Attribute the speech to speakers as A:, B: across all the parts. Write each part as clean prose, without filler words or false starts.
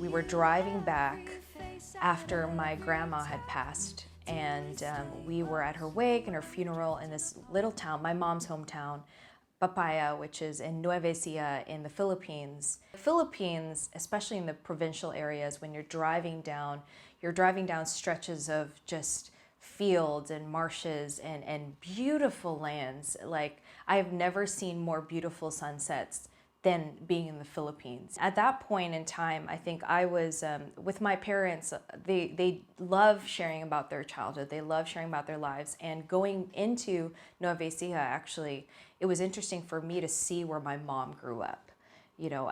A: we were driving back after my grandma had passed, and we were at her wake and her funeral in this little town, my mom's hometown, Papaya, which is in Nueva Ecija in the Philippines. The Philippines, especially in the provincial areas, when you're driving down stretches of just fields and marshes and beautiful lands. Like, I've never seen more beautiful sunsets than being in the Philippines. At that point in time, I think I was with my parents. They love sharing about their childhood. They love sharing about their lives. And going into Nueva Ecija, actually, it was interesting for me to see where my mom grew up. You know,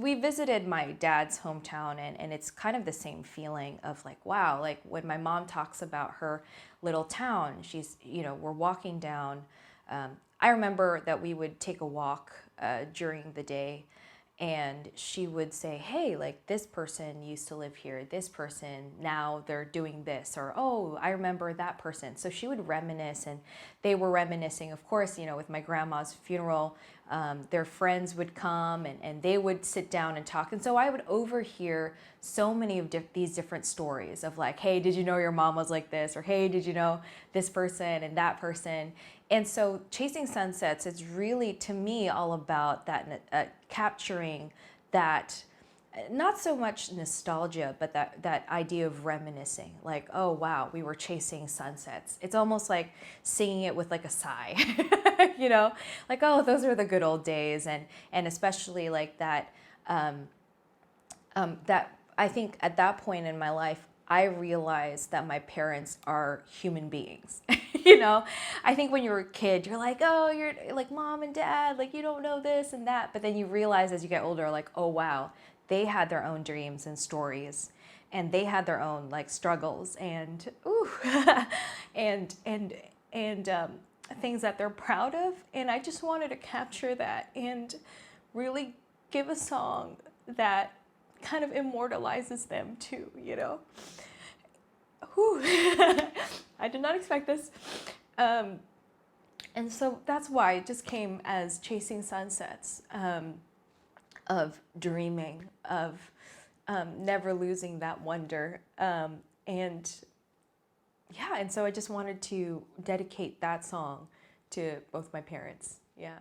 A: we visited my dad's hometown, and it's kind of the same feeling of like, wow, like when my mom talks about her little town, we're walking down. I remember that we would take a walk during the day, and she would say, hey, like this person used to live here, this person, now they're doing this, or oh, I remember that person. So she would reminisce, and they were reminiscing, of course, you know, with my grandma's funeral, their friends would come and they would sit down and talk. And so I would overhear so many of these different stories of like, hey, did you know your mom was like this? Or hey, did you know this person and that person? And so Chasing Sunsets is really, to me, all about that capturing that, not so much nostalgia, but that idea of reminiscing. Like, oh, wow, we were chasing sunsets. It's almost like singing it with like a sigh, you know? Like, oh, those are the good old days. And especially like that, that I think at that point in my life, I realized that my parents are human beings. You know, I think when you're a kid, you're like, oh, you're like mom and dad, like you don't know this and that. But then you realize as you get older, like, oh, wow, they had their own dreams and stories, and they had their own like struggles and ooh, and and and things that they're proud of. And I just wanted to capture that and really give a song that kind of immortalizes them too, you know. Whew. I did not expect this. And so that's why it just came as Chasing Sunsets, of dreaming, of never losing that wonder. And yeah, and so I just wanted to dedicate that song to both my parents. Yeah.